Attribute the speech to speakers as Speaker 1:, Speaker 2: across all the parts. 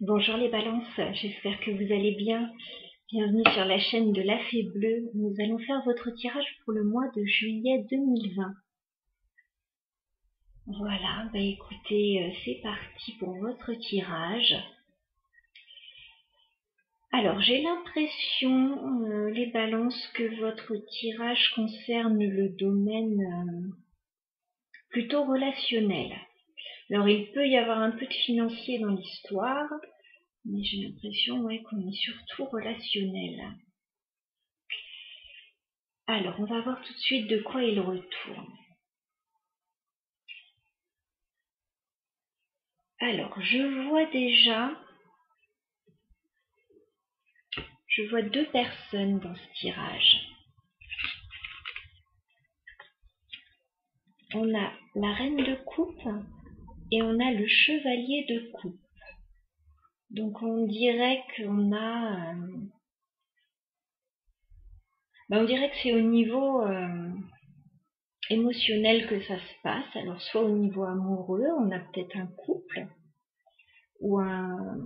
Speaker 1: Bonjour les balances, j'espère que vous allez bien. Bienvenue sur la chaîne de la Fée Bleue. Nous allons faire votre tirage pour le mois de juillet 2020. Voilà, écoutez, c'est parti pour votre tirage. Alors, j'ai l'impression, les balances, que votre tirage concerne le domaine plutôt relationnel. Alors, il peut y avoir un peu de financier dans l'histoire, mais j'ai l'impression qu'on est surtout relationnel. Alors, on va voir tout de suite de quoi il retourne. Alors, je vois deux personnes dans ce tirage. On a la reine de coupe et on a le chevalier de coupe. Donc, on dirait qu'on a... on dirait que c'est au niveau émotionnel que ça se passe. Alors, soit au niveau amoureux, on a peut-être un couple ou un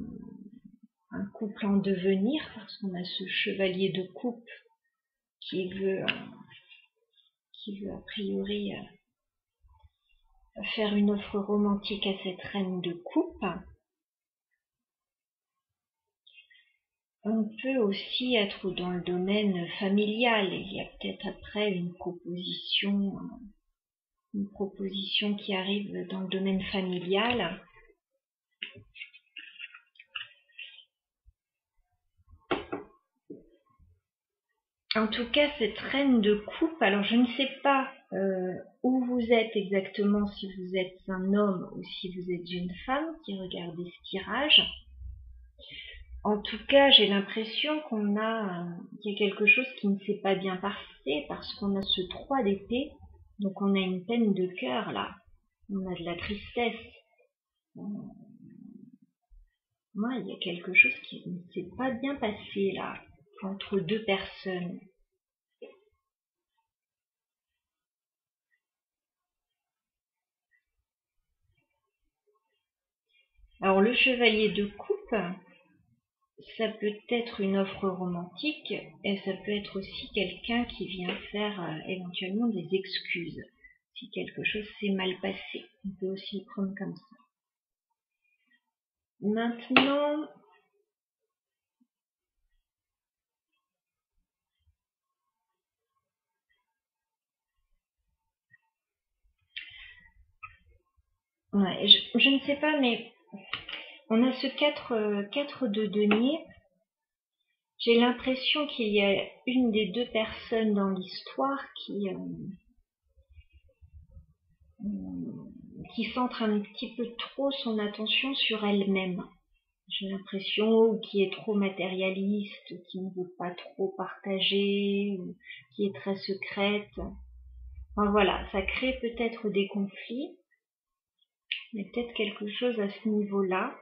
Speaker 1: couple en devenir, parce qu'on a ce chevalier de coupe qui veut a priori faire une offre romantique à cette reine de coupe. On peut aussi être dans le domaine familial. Il y a peut-être après une proposition qui arrive dans le domaine familial. En tout cas, cette reine de coupe, alors je ne sais pas où vous êtes exactement, si vous êtes un homme ou si vous êtes une femme qui regardez ce tirage. En tout cas, j'ai l'impression qu'il y a quelque chose qui ne s'est pas bien passé, parce qu'on a ce 3 d'épée, donc on a une peine de cœur là, on a de la tristesse. Moi, il y a quelque chose qui ne s'est pas bien passé là, entre deux personnes. Alors le chevalier de coupe, ça peut être une offre romantique, et ça peut être aussi quelqu'un qui vient faire éventuellement des excuses, si quelque chose s'est mal passé. On peut aussi le prendre comme ça. Maintenant, je ne sais pas, mais on a ce 4 de denier. J'ai l'impression qu'il y a une des deux personnes dans l'histoire qui centre un petit peu trop son attention sur elle-même. J'ai l'impression, qui est trop matérialiste, qui ne veut pas trop partager, qui est très secrète. Enfin, voilà, ça crée peut-être des conflits, mais peut-être quelque chose à ce niveau-là.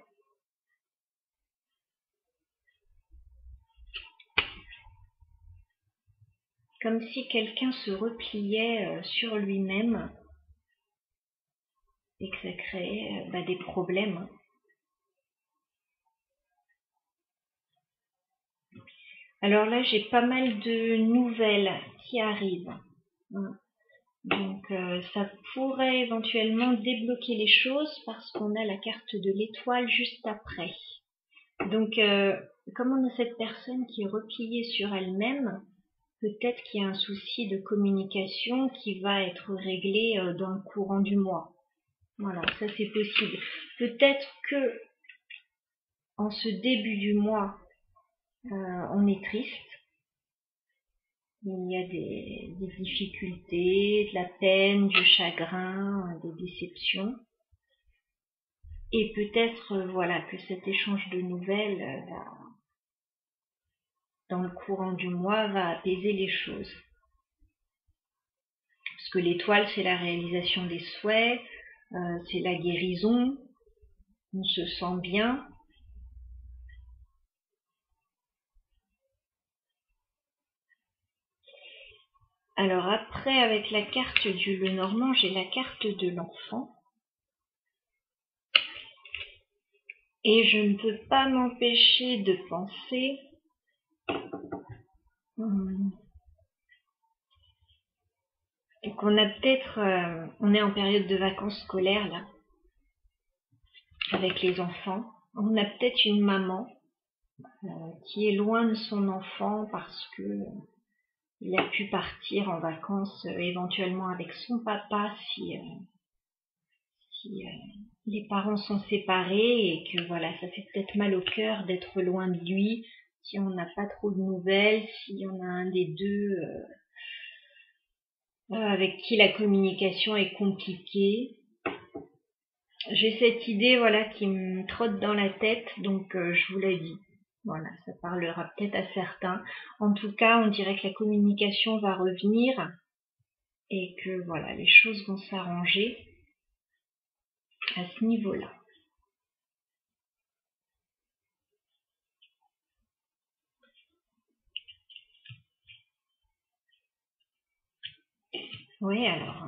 Speaker 1: Comme si quelqu'un se repliait sur lui-même et que ça créait des problèmes. Alors là, j'ai pas mal de nouvelles qui arrivent. Donc ça pourrait éventuellement débloquer les choses, parce qu'on a la carte de l'étoile juste après. Donc comme on a cette personne qui est repliée sur elle-même, peut-être qu'il y a un souci de communication qui va être réglé dans le courant du mois. Voilà, ça c'est possible. Peut-être que en ce début du mois, on est triste. Il y a des difficultés, de la peine, du chagrin, des déceptions. Et peut-être que cet échange de nouvelles dans le courant du mois va apaiser les choses. Parce que l'étoile, c'est la réalisation des souhaits, c'est la guérison, on se sent bien. Alors après, avec la carte du Lenormand, j'ai la carte de l'enfant. Et je ne peux pas m'empêcher de penser... Donc on a peut-être... on est en période de vacances scolaires, là, avec les enfants. On a peut-être une maman qui est loin de son enfant parce que il a pu partir en vacances éventuellement avec son papa si les parents sont séparés et que voilà, ça fait peut-être mal au cœur d'être loin de lui, si on n'a pas trop de nouvelles, s'il y en a un des deux avec qui la communication est compliquée. J'ai cette idée voilà qui me trotte dans la tête, donc je vous l'ai dit. Voilà, ça parlera peut-être à certains. En tout cas, on dirait que la communication va revenir et que voilà, les choses vont s'arranger à ce niveau-là. Oui, alors,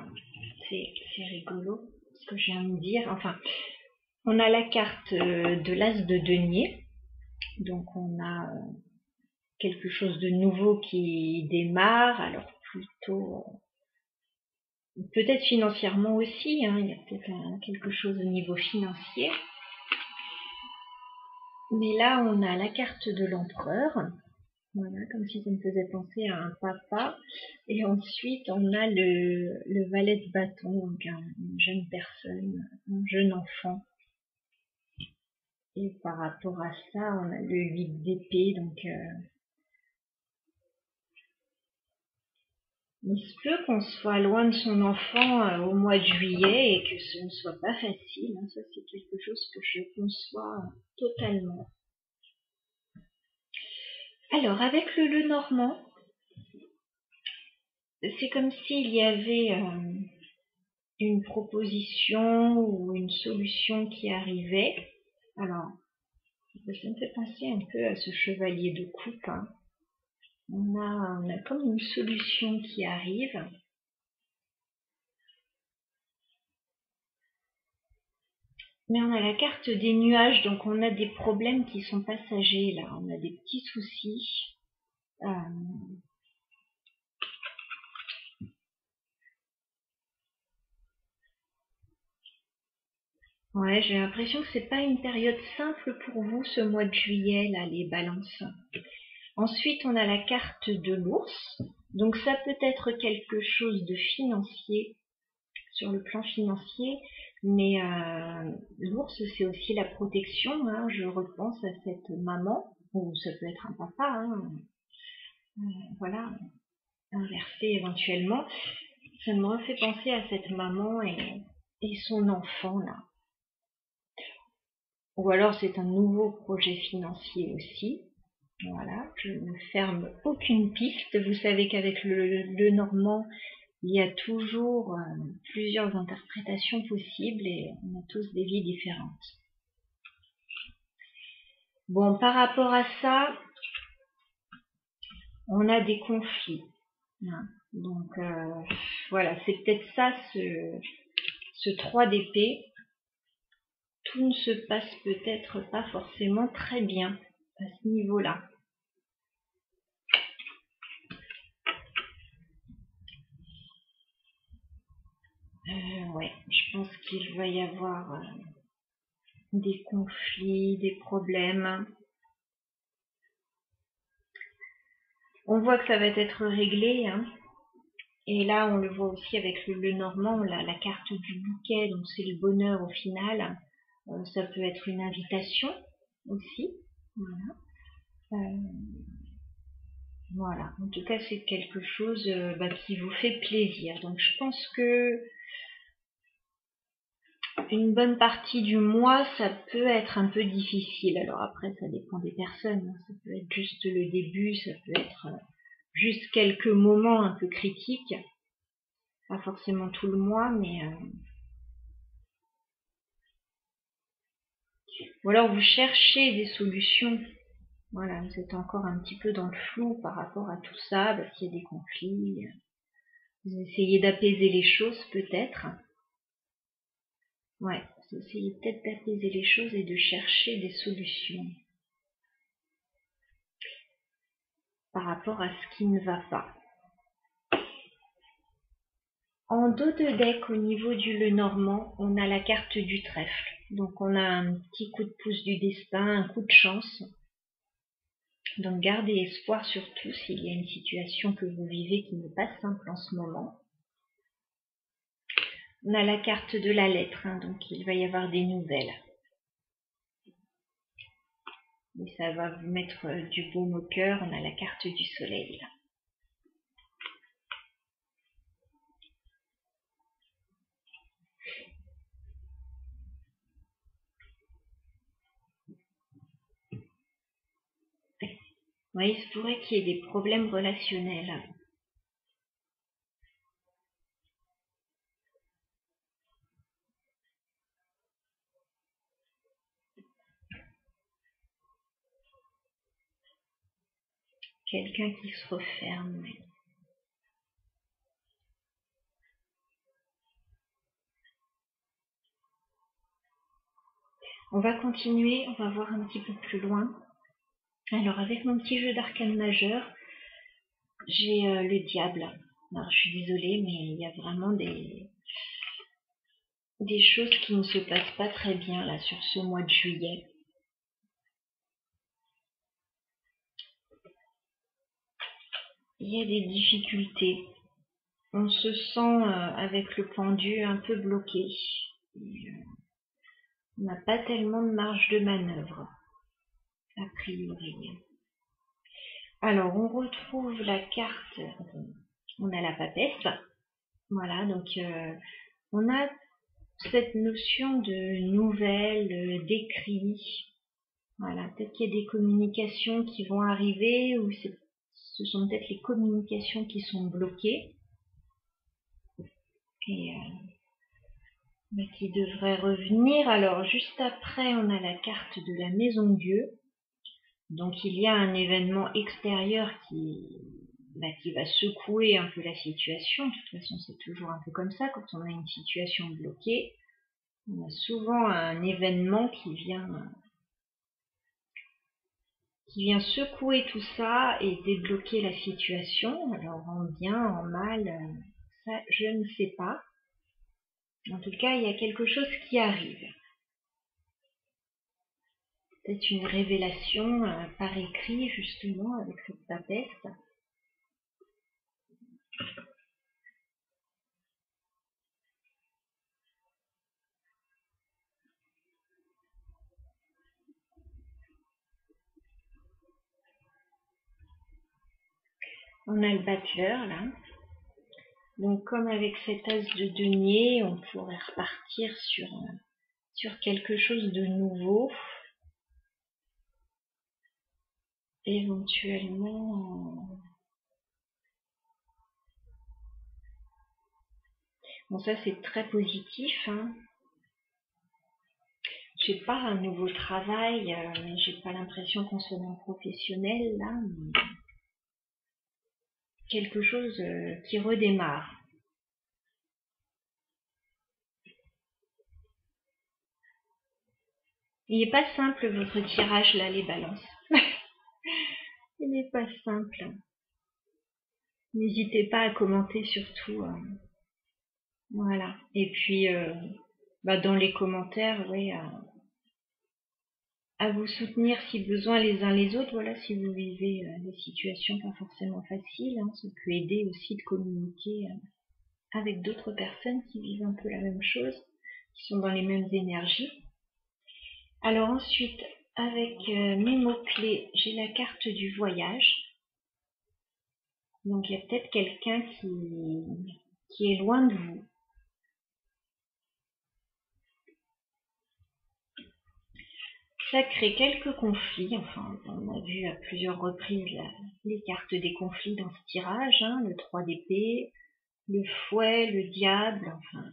Speaker 1: c'est rigolo ce que je viens de dire. Enfin, on a la carte de l'as de denier. Donc, on a quelque chose de nouveau qui démarre. Alors, plutôt, peut-être financièrement aussi. Hein, il y a peut-être quelque chose au niveau financier. Mais là, on a la carte de l'empereur. Voilà, comme si ça me faisait penser à un papa. Et ensuite, on a le valet de bâton, donc une jeune personne, un jeune enfant. Et par rapport à ça, on a le 8 d'épée, donc il se peut qu'on soit loin de son enfant au mois de juillet et que ce ne soit pas facile. Hein. Ça, c'est quelque chose que je conçois totalement. Alors, avec le normand, c'est comme s'il y avait une proposition ou une solution qui arrivait. Alors, ça me fait penser un peu à ce chevalier de coupe. Hein. On a comme une solution qui arrive. Mais on a la carte des nuages, donc on a des problèmes qui sont passagers, là. On a des petits soucis. Ouais, j'ai l'impression que c'est pas une période simple pour vous, ce mois de juillet, là, les balances. Ensuite, on a la carte de l'ours. Donc ça peut être quelque chose de financier, sur le plan financier, mais l'ours, c'est aussi la protection. Hein. Je repense à cette maman, ou ça peut être un papa, hein. Voilà, inversé éventuellement. Ça me refait penser à cette maman et son enfant, là. Ou alors c'est un nouveau projet financier aussi. Voilà, je ne ferme aucune piste. Vous savez qu'avec le normand, il y a toujours plusieurs interprétations possibles et on a tous des vies différentes. Bon, par rapport à ça, on a des conflits. Hein. Donc voilà, c'est peut-être ça ce 3 d'épée. Tout ne se passe peut-être pas forcément très bien à ce niveau-là. Ouais, je pense qu'il va y avoir des conflits, des problèmes. On voit que ça va être réglé, hein. Et là, on le voit aussi avec le normand, la carte du bouquet, donc c'est le bonheur au final. Ça peut être une invitation aussi. Voilà. Voilà. En tout cas, c'est quelque chose qui vous fait plaisir. Donc, je pense que une bonne partie du mois, ça peut être un peu difficile. Alors après, ça dépend des personnes. Hein. Ça peut être juste le début, ça peut être juste quelques moments un peu critiques. Pas forcément tout le mois, mais... Ou alors vous cherchez des solutions. Voilà, vous êtes encore un petit peu dans le flou par rapport à tout ça, parce qu'il y a des conflits. Vous essayez d'apaiser les choses peut-être. Ouais, Vous essayez peut-être d'apaiser les choses et de chercher des solutions par rapport à ce qui ne va pas. En dos de deck, au niveau du Lenormand, on a la carte du trèfle. Donc on a un petit coup de pouce du destin, un coup de chance. Donc gardez espoir surtout s'il y a une situation que vous vivez qui n'est pas simple en ce moment. On a la carte de la lettre, donc il va y avoir des nouvelles. Et ça va vous mettre du baume au cœur. On a la carte du soleil là. Oui, il se pourrait qu'il y ait des problèmes relationnels. Quelqu'un qui se referme. On va continuer, on va voir un petit peu plus loin. Alors avec mon petit jeu d'arcane majeur, j'ai le diable. Alors je suis désolée, mais il y a vraiment des choses qui ne se passent pas très bien là sur ce mois de juillet. Il y a des difficultés. On se sent avec le pendu un peu bloqué. On n'a pas tellement de marge de manœuvre, a priori. Alors, on retrouve la carte, on a la papesse. Voilà, donc on a cette notion de nouvelles, d'écrit. Voilà, peut-être qu'il y a des communications qui vont arriver, ou ce sont peut-être les communications qui sont bloquées. Et qui devrait revenir. Alors juste après, on a la carte de la maison Dieu. Donc il y a un événement extérieur qui va secouer un peu la situation. De toute façon, c'est toujours un peu comme ça quand on a une situation bloquée. On a souvent un événement qui vient secouer tout ça et débloquer la situation. Alors en bien, en mal, ça je ne sais pas. En tout cas, il y a quelque chose qui arrive. Peut-être une révélation par écrit, justement, avec cette papesse. On a le battleur, là. Donc, comme avec cet as de denier, on pourrait repartir sur quelque chose de nouveau. Éventuellement... Bon, ça, c'est très positif, hein. J'ai pas un nouveau travail, mais j'ai pas l'impression qu'on soit dans le professionnel, là. Mais quelque chose qui redémarre. Il n'est pas simple, votre tirage, là, les balances. Il n'est pas simple. N'hésitez pas à commenter surtout. Voilà. Et puis, dans les commentaires, oui, à vous soutenir si besoin les uns les autres. Voilà, si vous vivez des situations pas forcément faciles, hein, ça peut aider aussi de communiquer avec d'autres personnes qui vivent un peu la même chose, qui sont dans les mêmes énergies. Alors ensuite, avec mes mots-clés, j'ai la carte du voyage. Donc il y a peut-être quelqu'un qui est loin de vous. Ça crée quelques conflits. Enfin, on a vu à plusieurs reprises les cartes des conflits dans ce tirage, hein, le 3 d'épée, le fouet, le diable, enfin.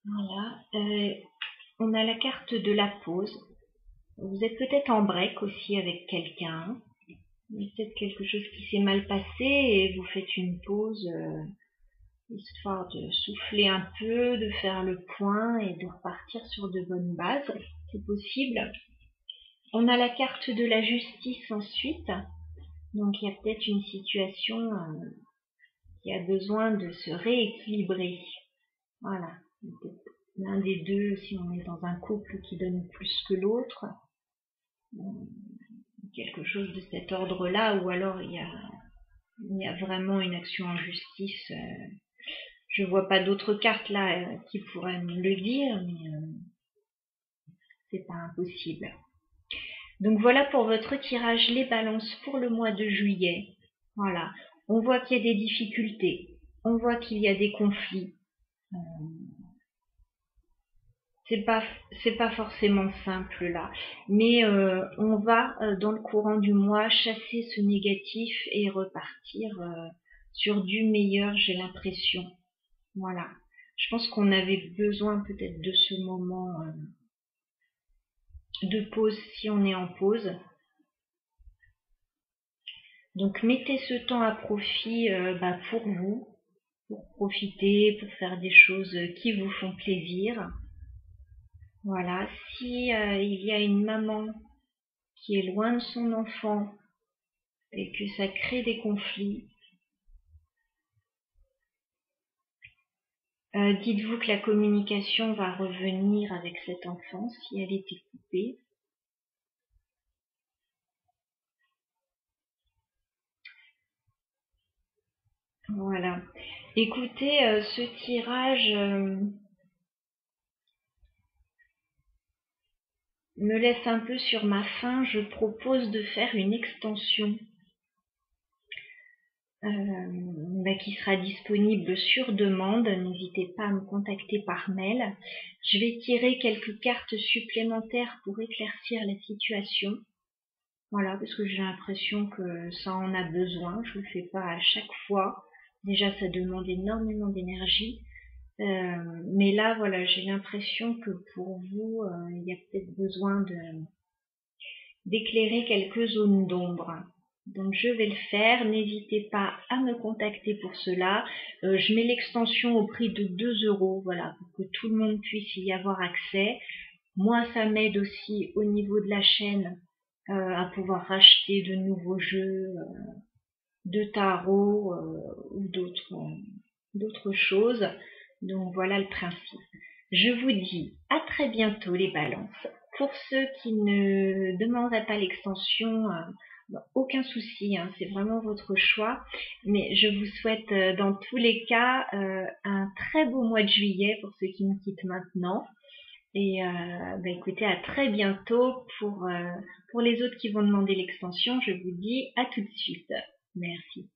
Speaker 1: Voilà. On a la carte de la pause. Vous êtes peut-être en break aussi avec quelqu'un. Il y a peut-être quelque chose qui s'est mal passé et vous faites une pause histoire de souffler un peu, de faire le point et de repartir sur de bonnes bases. C'est possible. On a la carte de la justice ensuite. Donc il y a peut-être une situation qui a besoin de se rééquilibrer. Voilà. L'un des deux, si on est dans un couple qui donne plus que l'autre, quelque chose de cet ordre-là, ou alors il y a vraiment une action en justice. Je vois pas d'autres cartes là qui pourraient me le dire, mais c'est pas impossible. Donc voilà pour votre tirage les balances pour le mois de juillet. Voilà. On voit qu'il y a des difficultés. On voit qu'il y a des conflits. C'est pas forcément simple là, mais on va dans le courant du mois chasser ce négatif et repartir sur du meilleur, j'ai l'impression. Voilà. Je pense qu'on avait besoin peut-être de ce moment de pause si on est en pause. Donc mettez ce temps à profit pour vous, pour profiter, pour faire des choses qui vous font plaisir. Voilà, si il y a une maman qui est loin de son enfant et que ça crée des conflits, dites-vous que la communication va revenir avec cet enfant si elle était coupée. Voilà. Écoutez, ce tirage me laisse un peu sur ma faim. Je propose de faire une extension qui sera disponible sur demande. N'hésitez pas à me contacter par mail. Je vais tirer quelques cartes supplémentaires pour éclaircir la situation. Voilà, parce que j'ai l'impression que ça en a besoin. Je le fais pas à chaque fois. Déjà, ça demande énormément d'énergie. Mais là, voilà, j'ai l'impression que pour vous, il y a peut-être besoin d'éclairer quelques zones d'ombre. Donc je vais le faire, n'hésitez pas à me contacter pour cela. Je mets l'extension au prix de 2 €, voilà, pour que tout le monde puisse y avoir accès. Moi, ça m'aide aussi au niveau de la chaîne à pouvoir racheter de nouveaux jeux de tarot ou d'autres choses. Donc voilà le principe. Je vous dis à très bientôt les balances. Pour ceux qui ne demanderaient pas l'extension, aucun souci, hein, c'est vraiment votre choix. Mais je vous souhaite dans tous les cas un très beau mois de juillet pour ceux qui me quittent maintenant. Et écoutez, à très bientôt. Pour les autres qui vont demander l'extension, je vous dis à tout de suite. Merci.